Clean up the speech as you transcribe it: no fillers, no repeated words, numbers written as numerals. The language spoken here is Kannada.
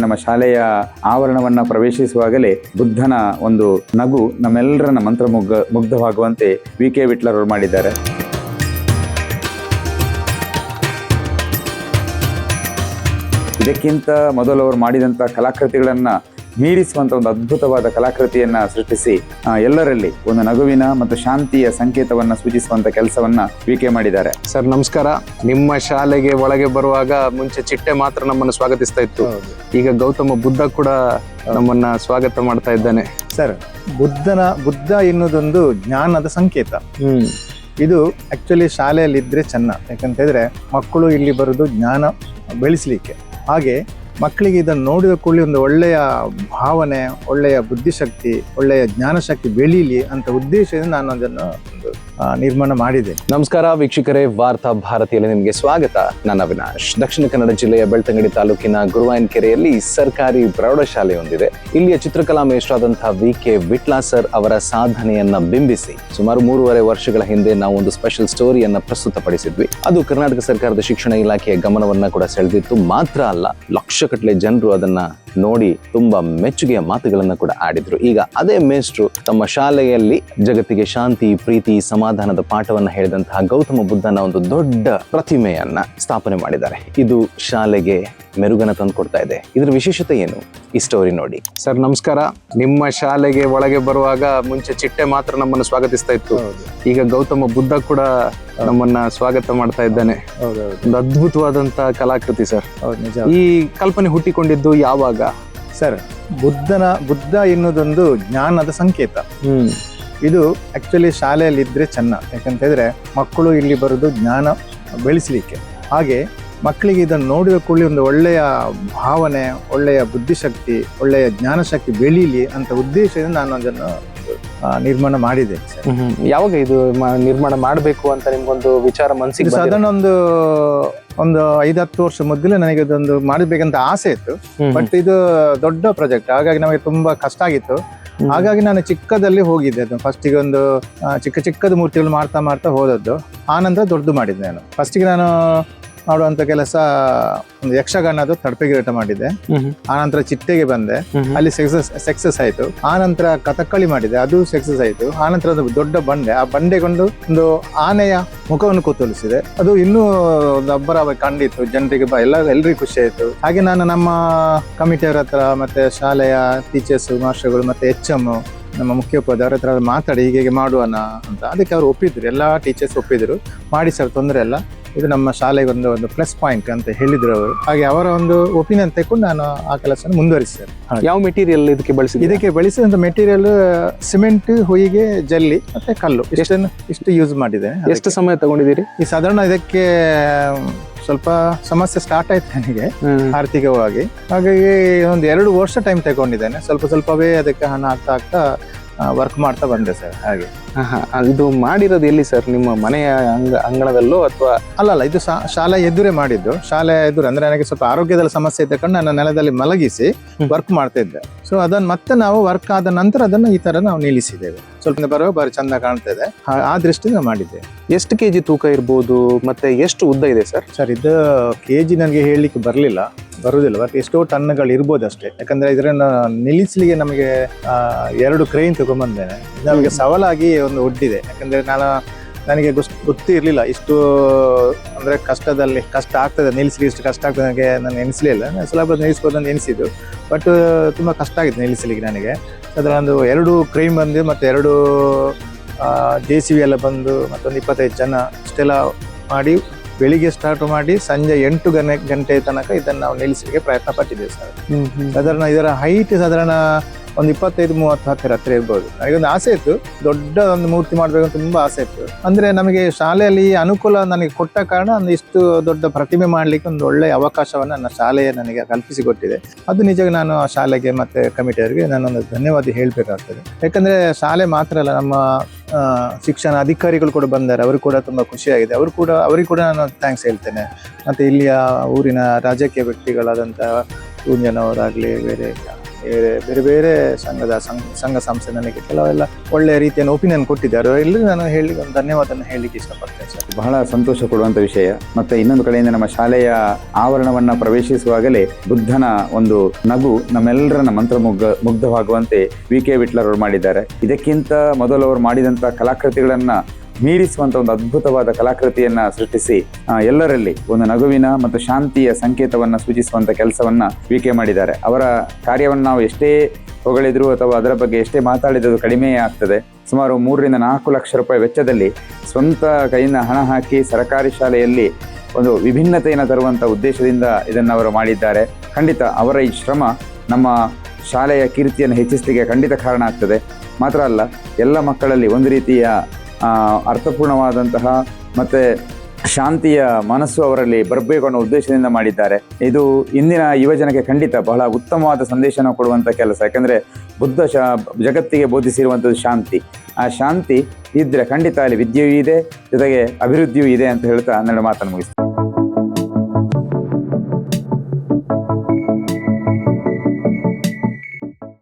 ನಮ್ಮ ಶಾಲೆಯ ಆವರಣವನ್ನ ಪ್ರವೇಶಿಸುವಾಗಲೇ ಬುದ್ಧನ ಒಂದು ನಗು ನಮ್ಮೆಲ್ಲರನ್ನ ಮುಗ್ಧವಾಗುವಂತೆ ವಿ.ಕೆ. ವಿಟ್ಲರ್ ಅವರು ಮಾಡಿದ್ದಾರೆ. ಇದಕ್ಕಿಂತ ಮೊದಲು ಅವರು ಮಾಡಿದಂಥ ಕಲಾಕೃತಿಗಳನ್ನ ಮೀರಿಸುವಂತ ಒಂದು ಅದ್ಭುತವಾದ ಕಲಾಕೃತಿಯನ್ನ ಸೃಷ್ಟಿಸಿ ಎಲ್ಲರಲ್ಲಿ ಒಂದು ನಗುವಿನ ಮತ್ತು ಶಾಂತಿಯ ಸಂಕೇತವನ್ನ ಸೂಚಿಸುವಂತ ಕೆಲಸವನ್ನ ವಿ.ಕೆ. ಮಾಡಿದ್ದಾರೆ. ಸರ್ ನಮಸ್ಕಾರ. ನಿಮ್ಮ ಶಾಲೆಗೆ ಒಳಗೆ ಬರುವಾಗ ಮುಂಚೆ ಚಿಟ್ಟೆ ಮಾತ್ರ ನಮ್ಮನ್ನು ಸ್ವಾಗತಿಸ್ತಾ ಇತ್ತು. ಈಗ ಗೌತಮ ಬುದ್ಧ ಕೂಡ ನಮ್ಮನ್ನ ಸ್ವಾಗತ ಮಾಡ್ತಾ ಇದ್ದಾನೆ. ಸರ್, ಬುದ್ಧ ಎನ್ನುವುದೊಂದು ಜ್ಞಾನದ ಸಂಕೇತ. ಇದು ಆಕ್ಚುಲಿ ಶಾಲೆಯಲ್ಲಿ ಇದ್ರೆ ಚೆನ್ನ. ಯಾಕಂತ ಹೇಳಿದ್ರೆ ಮಕ್ಕಳು ಇಲ್ಲಿ ಬರೋದು ಜ್ಞಾನ ಬೆಳೆಸಲಿಕ್ಕೆ. ಹಾಗೆ ಮಕ್ಕಳಿಗೆ ಇದನ್ನು ನೋಡಿದ ಕೂಡಲೇ ಒಂದು ಒಳ್ಳೆಯ ಭಾವನೆ, ಒಳ್ಳೆಯ ಬುದ್ಧಿಶಕ್ತಿ, ಒಳ್ಳೆಯ ಜ್ಞಾನಶಕ್ತಿ ಬೆಳೀಲಿ ಅಂತ ಉದ್ದೇಶದಿಂದ ನಾನು ಅದನ್ನು ನಿರ್ಮಾಣ ಮಾಡಿದೆ. ನಮಸ್ಕಾರ ವೀಕ್ಷಕರೇ, ವಾರ್ತಾ ಭಾರತಿಯಲ್ಲಿ ನಿಮಗೆ ಸ್ವಾಗತ. ನಾನು ಅವಿನಾಶ್. ದಕ್ಷಿಣ ಕನ್ನಡ ಜಿಲ್ಲೆಯ ಬೆಳ್ತಂಗಡಿ ತಾಲೂಕಿನ ಗುರುವಾಯನಕೆರೆಯಲ್ಲಿ ಸರ್ಕಾರಿ ಪ್ರೌಢಶಾಲೆ ಹೊಂದಿದೆ. ಇಲ್ಲಿಯ ಚಿತ್ರಕಲಾ ಮೇಷ್ಟ್ರಾದಂತಹ ವಿ.ಕೆ. ವಿಟ್ಲ ಸರ್ ಅವರ ಸಾಧನೆಯನ್ನ ಬಿಂಬಿಸಿ ಸುಮಾರು 3.5 ವರ್ಷಗಳ ಹಿಂದೆ ನಾವು ಒಂದು ಸ್ಪೆಷಲ್ ಸ್ಟೋರಿಯನ್ನ ಪ್ರಸ್ತುತಪಡಿಸಿದ್ವಿ. ಅದು ಕರ್ನಾಟಕ ಸರ್ಕಾರದ ಶಿಕ್ಷಣ ಇಲಾಖೆಯ ಗಮನವನ್ನ ಕೂಡ ಸೆಳೆದಿತ್ತು. ಮಾತ್ರ ಅಲ್ಲ, ಲಕ್ಷಗಟ್ಟಲೆ ಜನರು ಅದನ್ನ ನೋಡಿ ತುಂಬಾ ಮೆಚ್ಚುಗೆಯ ಮಾತುಗಳನ್ನ ಕೂಡ ಆಡಿದ್ರು. ಈಗ ಅದೇ ಮೇಷ್ಟ್ರು ತಮ್ಮ ಶಾಲೆಯಲ್ಲಿ ಜಗತ್ತಿಗೆ ಶಾಂತಿ, ಪ್ರೀತಿ, ಸಮಾಧಾನದ ಪಾಠವನ್ನ ಹೇಳಿದಂತಹ ಗೌತಮ ಬುದ್ಧನ ಒಂದು ದೊಡ್ಡ ಪ್ರತಿಮೆಯನ್ನ ಸ್ಥಾಪನೆ ಮಾಡಿದ್ದಾರೆ. ಇದು ಶಾಲೆಗೆ ಮೆರುಗನ ತಂದು ಕೊಡ್ತಾ ಇದೆ. ಇದರ ವಿಶೇಷತೆ ಏನು? ಈ ಸ್ಟೋರಿ ನೋಡಿ. ಸರ್ ನಮಸ್ಕಾರ. ನಿಮ್ಮ ಶಾಲೆಗೆ ಒಳಗೆ ಬರುವಾಗ ಮುಂಚೆ ಚಿಟ್ಟೆ ಮಾತ್ರ ನಮ್ಮನ್ನು ಸ್ವಾಗತಿಸ್ತಾ ಇತ್ತು. ಈಗ ಗೌತಮ ಬುದ್ಧ ಕೂಡ ನಮ್ಮನ್ನ ಸ್ವಾಗತ ಮಾಡ್ತಾ ಇದ್ದಾನೆ. ಒಂದು ಅದ್ಭುತವಾದಂತ ಕಲಾಕೃತಿ ಸರ್. ಈ ಕಲ್ಪನೆ ಹುಟ್ಟಿಕೊಂಡಿದ್ದು ಯಾವಾಗ? ಸರ್, ಬುದ್ಧ ಎನ್ನುವುದೊಂದು ಜ್ಞಾನದ ಸಂಕೇತ. ಇದು ಆಕ್ಚುಲಿ ಶಾಲೆಯಲ್ಲಿ ಇದ್ರೆ ಚೆನ್ನ. ಯಾಕಂತ ಹೇಳಿದ್ರೆ ಮಕ್ಕಳು ಇಲ್ಲಿ ಬರೋದು ಜ್ಞಾನ ಬೆಳೆಸಲಿಕ್ಕೆ. ಹಾಗೆ ಮಕ್ಕಳಿಗೆ ಇದನ್ನು ನೋಡಿದ ಕೂಡಲೇ ಒಂದು ಒಳ್ಳೆಯ ಭಾವನೆ, ಒಳ್ಳೆಯ ಬುದ್ಧಿಶಕ್ತಿ, ಒಳ್ಳೆಯ ಜ್ಞಾನಶಕ್ತಿ ಬೆಳೀಲಿ ಅಂತ ಉದ್ದೇಶದಿಂದ ನಾನು ಅದನ್ನು ನಿರ್ಮಾಣ ಮಾಡಿದೆ. ಯಾವಾಗ ಇದು ನಿರ್ಮಾಣ ಮಾಡಬೇಕು ಅಂತ ನಿಮ್ಗೊಂದು ವಿಚಾರ ಮನಸ್ಸಿಗೆ? ಸಾಧಾರಣ ಒಂದು 5-10 ವರ್ಷ ಮೊದಲೇ ನನಗೆ ಇದೊಂದು ಮಾಡಬೇಕಂತ ಆಸೆ ಇತ್ತು. ಬಟ್ ಇದು ದೊಡ್ಡ ಪ್ರಾಜೆಕ್ಟ್, ಹಾಗಾಗಿ ನಮಗೆ ತುಂಬಾ ಕಷ್ಟ ಆಗಿತ್ತು. ಹಾಗಾಗಿ ನಾನು ಚಿಕ್ಕದಲ್ಲಿ ಹೋಗಿದ್ದೆ. ಅದು ಫಸ್ಟಿಗೆ ಒಂದು ಚಿಕ್ಕದ ಮೂರ್ತಿಗಳು ಮಾಡ್ತಾ ಹೋದದ್ದು. ಆನಂತರ ದೊಡ್ಡದು ಮಾಡಿದ್ದೆ. ನಾನು ಫಸ್ಟಿಗೆ ನಾನು ಮಾಡುವಂತ ಕೆಲಸ ಒಂದು ಯಕ್ಷಗಾನದ ತಡಪೆಗಿರಾಟ ಮಾಡಿದ್ದೆ. ಆನಂತರ ಚಿಟ್ಟೆಗೆ ಬಂದೆ, ಅಲ್ಲಿ ಸಕ್ಸಸ್ ಆಯ್ತು. ಆನಂತರ ಕಥಕ್ಕಳಿ ಮಾಡಿದೆ, ಅದು ಸಕ್ಸಸ್ ಆಯ್ತು. ಆನಂತರ ಒಂದು ದೊಡ್ಡ ಬಂಡೆ, ಆ ಬಂಡೆಗೊಂಡು ಒಂದು ಆನೆಯ ಮುಖವನ್ನು ಕೂತೊಲಿಸಿದೆ. ಅದು ಇನ್ನೂ ಒಂದು ಅಬ್ಬರವಾಗಿ ಕಂಡಿತ್ತು, ಜನರಿಗೆ ಎಲ್ರಿಗೂ ಖುಷಿ ಆಯ್ತು. ಹಾಗೆ ನಾನು ನಮ್ಮ ಕಮಿಟಿಯವರ ಹತ್ರ ಮತ್ತೆ ಶಾಲೆಯ ಟೀಚರ್ಸ್, ಮಾಸ್ಟರ್ಗಳು ಮತ್ತೆ HM ನಮ್ಮ ಮುಖ್ಯೋಪಾಧ್ಯಾಯರ ಹತ್ರ ಮಾತಾಡಿ ಹೀಗೆ ಮಾಡುವನ ಅಂತ. ಅದಕ್ಕೆ ಅವರು ಒಪ್ಪಿದ್ರು, ಎಲ್ಲ ಟೀಚರ್ಸ್ ಒಪ್ಪಿದ್ರು. ಮಾಡಿ ಸರ್, ತೊಂದರೆ ಇಲ್ಲ, ಇದು ನಮ್ಮ ಶಾಲೆಗೆ ಒಂದು ಪ್ಲಸ್ ಪಾಯಿಂಟ್ ಅಂತ ಹೇಳಿದ್ರು ಅವರು. ಹಾಗೆ ಅವರ ಒಂದು ಒಪಿನಿಯನ್ ತೆಕೊಂಡು ನಾನು ಆ ಕೆಲಸ ಮುಂದುವರಿಸಿದೆ. ಯಾವ ಮೆಟೀರಿಯಲ್ ಇದಕ್ಕೆ ಬಳಸಿದಂತ ಮೆಟೀರಿಯಲ್ ಸಿಮೆಂಟ್, ಹೊಯ್ಗೆ, ಜಲ್ಲಿ ಮತ್ತೆ ಕಲ್ಲು, ಇಷ್ಟು ಯೂಸ್ ಮಾಡಿದೆ. ಎಷ್ಟು ಸಮಯ ತಗೊಂಡಿದ್ದೀರಿ? ಈ ಸಾಧಾರಣ ಇದಕ್ಕೆ ಸ್ವಲ್ಪ ಸಮಸ್ಯೆ ಸ್ಟಾರ್ಟ್ ಆಯ್ತು ನನಗೆ ಆರ್ಥಿಕವಾಗಿ. ಹಾಗಾಗಿ ಒಂದು 2 ವರ್ಷ ಟೈಮ್ ತಗೊಂಡಿದ್ದೇನೆ. ಸ್ವಲ್ಪವೇ ಅದಕ್ಕೆ ಹಣ ಆಗ್ತಾ ವರ್ಕ್ ಮಾಡ್ತಾ ಬಂದೆ ಸರ್. ಹಾಗೆ ಇದು ಮಾಡಿರೋದು ಎಲ್ಲಿ ಸರ್? ನಿಮ್ಮ ಮನೆಯ ಅಂಗಣದಲ್ಲೋ ಅಥವಾ? ಅಲ್ಲ, ಇದು ಶಾಲೆ ಎದುರೇ ಮಾಡಿದ್ದು. ಶಾಲೆ ಎದುರು ಅಂದ್ರೆ ನನಗೆ ಸ್ವಲ್ಪ ಆರೋಗ್ಯದಲ್ಲಿ ಸಮಸ್ಯೆ ಇದ್ದಕೊಂಡು ನನ್ನ ನೆಲದಲ್ಲಿ ಮಲಗಿಸಿ ವರ್ಕ್ ಮಾಡ್ತಾ ಇದ್ದೆ. ಸೊ ಅದನ್ನ ಮತ್ತೆ ನಾವು ವರ್ಕ್ ಆದ ನಂತರ ಅದನ್ನ ಈ ತರ ನಾವು ನಿಲ್ಲಿಸಿದ್ದೇವೆ. ಸ್ವಲ್ಪ ಬರೋ ಬಾರಿ ಚಂದ ಕಾಣ್ತಾ ಇದೆ. ಆ ದೃಷ್ಟಿಯಿಂದ ಮಾಡಿದ್ದೆ. ಎಷ್ಟು ಕೆಜಿ ತೂಕ ಇರ್ಬೋದು ಮತ್ತೆ ಎಷ್ಟು ಉದ್ದ ಇದೆ ಸರ್? ಸರ್, ಇದು ಕೆಜಿ ನನಗೆ ಹೇಳಲಿಕ್ಕೆ ಬರುವುದಿಲ್ಲ. ಬಟ್ ಎಷ್ಟೋ ಟನ್ಗಳು ಇರ್ಬೋದು ಅಷ್ಟೇ. ಯಾಕಂದ್ರೆ ಇದನ್ನ ನಿಲ್ಲಿಸ್ಲಿಕ್ಕೆ ನಮಗೆ 2 ಕ್ರೇನ್ ತಗೊಂಡ್ಬಂದೇನೆ. ನಮಗೆ ಸವಾಲಾಗಿ ಒಂದು ಒಡ್ಡಿದೆ. ಯಾಕಂದ್ರೆ ನನಗೆ ಗೊತ್ತೇ ಇರಲಿಲ್ಲ ಇಷ್ಟು ಅಂದ್ರೆ ಕಷ್ಟ ಆಗ್ತದೆ ನಿಲ್ಲಿಸ್ಲಿಕ್ಕೆ, ಇಷ್ಟು ಕಷ್ಟ ಆಗ್ತದೆ ನನಗೆ ನಾನು ಎನಿಸ್ಲಿಲ್ಲ. ಸುಲಭ ನಿಲ್ಲಿಸ್ಬೋದು ಅಂತ ಎನಿಸಿದ್ದು, ಬಟ್ ತುಂಬಾ ಕಷ್ಟ ಆಗಿತ್ತು ನಿಲ್ಲಿಸ್ಲಿಕ್ಕೆ ನನಗೆ. ಅದರ ಒಂದು 2 ಕ್ರೈಮ್ ಬಂದು ಮತ್ತೆ 2 JCB ಎಲ್ಲ ಬಂದು ಮತ್ತೊಂದು 25 ಜನ ಇಷ್ಟೆಲ್ಲ ಮಾಡಿ ಬೆಳಿಗ್ಗೆ ಸ್ಟಾರ್ಟ್ ಮಾಡಿ ಸಂಜೆ 8 ಗಂಟೆ ತನಕ ಇದನ್ನು ನಾವು ನಿಲ್ಲಿಸಲಿಕ್ಕೆ ಪ್ರಯತ್ನ ಪಟ್ಟಿದ್ದೇವೆ ಸರ್. ಸಾಧಾರಣ ಇದರ ಹೈಟ್ ಸಾಧಾರಣ ಒಂದು 25-30 ಹತ್ತಿರ ಇರ್ಬೋದು. ನನಗೊಂದು ಆಸೆ ಇತ್ತು, ದೊಡ್ಡ ಒಂದು ಮೂರ್ತಿ ಮಾಡ್ಬೇಕಂತ ತುಂಬಾ ಆಸೆ ಇತ್ತು. ಅಂದ್ರೆ ನಮಗೆ ಶಾಲೆಯಲ್ಲಿ ಅನುಕೂಲ ನನಗೆ ಕೊಟ್ಟ ಕಾರಣ ಇಷ್ಟು ದೊಡ್ಡ ಪ್ರತಿಮೆ ಮಾಡ್ಲಿಕ್ಕೆ ಒಂದು ಒಳ್ಳೆಯ ಅವಕಾಶವನ್ನು ನನ್ನ ಶಾಲೆಯೇ ನನಗೆ ಕಲ್ಪಿಸಿಕೊಟ್ಟಿದೆ. ಅದು ನಿಜವಾಗಿ ನಾನು ಆ ಶಾಲೆಗೆ ಮತ್ತೆ ಕಮಿಟಿಯವರಿಗೆ ನಾನೊಂದು ಧನ್ಯವಾದ ಹೇಳ್ಬೇಕಾಗ್ತದೆ. ಯಾಕಂದ್ರೆ ಶಾಲೆ ಮಾತ್ರ ಅಲ್ಲ, ನಮ್ಮ ಶಿಕ್ಷಣ ಅಧಿಕಾರಿಗಳು ಕೂಡ ಬಂದಾರೆ, ಅವರು ಕೂಡ ತುಂಬಾ ಖುಷಿಯಾಗಿದೆ. ಅವರಿಗೆ ಕೂಡ ನಾನು ಥ್ಯಾಂಕ್ಸ್ ಹೇಳ್ತೇನೆ. ಮತ್ತೆ ಇಲ್ಲಿಯ ಊರಿನ ರಾಜಕೀಯ ವ್ಯಕ್ತಿಗಳಾದಂತಹ ಕೂಂಜನವರಾಗ್ಲಿ, ಬೇರೆ ಬೇರೆ ಬೇರೆ ಸಂಘ ಸಂಸ್ಥೆ ನನಗೆ ಕೆಲವೆಲ್ಲ ಒಳ್ಳೆಯ ರೀತಿಯ ಒಪಿನಿಯನ್ ಕೊಟ್ಟಿದ್ದಾರೆ. ಅವರೆಲ್ಲರೂ ನಾನು ಒಂದು ಧನ್ಯವಾದನ ಹೇಳಲಿಕ್ಕೆ ಇಷ್ಟಪಡ್ತೇನೆ ಸರ್. ಬಹಳ ಸಂತೋಷ ಕೊಡುವಂತ ವಿಷಯ. ಮತ್ತೆ ಇನ್ನೊಂದು ಕಡೆಯಿಂದ ನಮ್ಮ ಶಾಲೆಯ ಆವರಣವನ್ನ ಪ್ರವೇಶಿಸುವಾಗಲೇ ಬುದ್ಧನ ಒಂದು ನಗು ನಮ್ಮೆಲ್ಲರನ್ನ ಮುಗ್ಧವಾಗುವಂತೆ ವಿ.ಕೆ. ವಿಟ್ಲರ್ ಅವರು ಮಾಡಿದ್ದಾರೆ. ಇದಕ್ಕಿಂತ ಮೊದಲು ಅವರು ಮಾಡಿದಂತ ಕಲಾಕೃತಿಗಳನ್ನ ಮೀರಿಸುವಂತ ಒಂದು ಅದ್ಭುತವಾದ ಕಲಾಕೃತಿಯನ್ನ ಸೃಷ್ಟಿಸಿ ಎಲ್ಲರಲ್ಲಿ ಒಂದು ನಗುವಿನ ಮತ್ತು ಶಾಂತಿಯ ಸಂಕೇತವನ್ನ ಸೂಚಿಸುವಂತ ಕೆಲಸವನ್ನ ವಿ.ಕೆ. ಮಾಡಿದ್ದಾರೆ. ಅವರ ಕಾರ್ಯವನ್ನು ನಾವು ಎಷ್ಟೇ ಹೊಗಳಿದ್ರು ಅಥವಾ ಅದರ ಬಗ್ಗೆ ಎಷ್ಟೇ ಮಾತಾಡಿದ್ರು ಕಡಿಮೆಯೇ ಆಗ್ತದೆ. ಸುಮಾರು 3 ರಿಂದ 4 ಲಕ್ಷ ರೂಪಾಯಿ ವೆಚ್ಚದಲ್ಲಿ ಸ್ವಂತ ಕೈಯಿಂದ ಹಣ ಹಾಕಿ ಸರ್ಕಾರಿ ಶಾಲೆಯಲ್ಲಿ ಒಂದು ವಿಭಿನ್ನತೆಯನ್ನು ತರುವಂತ ಉದ್ದೇಶದಿಂದ ಇದನ್ನು ಅವರು ಮಾಡಿದ್ದಾರೆ. ಖಂಡಿತ ಅವರ ಈ ಶ್ರಮ ನಮ್ಮ ಶಾಲೆಯ ಕೀರ್ತಿಯನ್ನು ಹೆಚ್ಚಿಸಲಿಕ್ಕೆ ಖಂಡಿತ ಕಾರಣ ಆಗ್ತದೆ. ಮಾತ್ರ ಅಲ್ಲ, ಎಲ್ಲ ಮಕ್ಕಳಲ್ಲಿ ಒಂದು ರೀತಿಯ ಅರ್ಥಪೂರ್ಣವಾದಂತಹ ಮತ್ತೆ ಶಾಂತಿಯ ಮನಸ್ಸು ಅವರಲ್ಲಿ ಬರಬೇಕು ಅನ್ನೋ ಉದ್ದೇಶದಿಂದ ಮಾಡಿದ್ದಾರೆ. ಇದು ಇಂದಿನ ಯುವಜನಕ್ಕೆ ಖಂಡಿತ ಬಹಳ ಉತ್ತಮವಾದ ಸಂದೇಶನ ಕೊಡುವಂಥ ಕೆಲಸ. ಯಾಕಂದರೆ ಬುದ್ಧ ಜಗತ್ತಿಗೆ ಬೋಧಿಸಿರುವಂಥದ್ದು ಶಾಂತಿ. ಆ ಶಾಂತಿ ಇದ್ದರೆ ಖಂಡಿತ ಅಲ್ಲಿ ವಿದ್ಯೆಯೂ ಇದೆ, ಜೊತೆಗೆ ಅಭಿವೃದ್ಧಿಯೂ ಇದೆ ಅಂತ ಹೇಳ್ತಾ ನನ್ನ ಮಾತನ್ನು ಮುಗಿಸ್ತೀನಿ.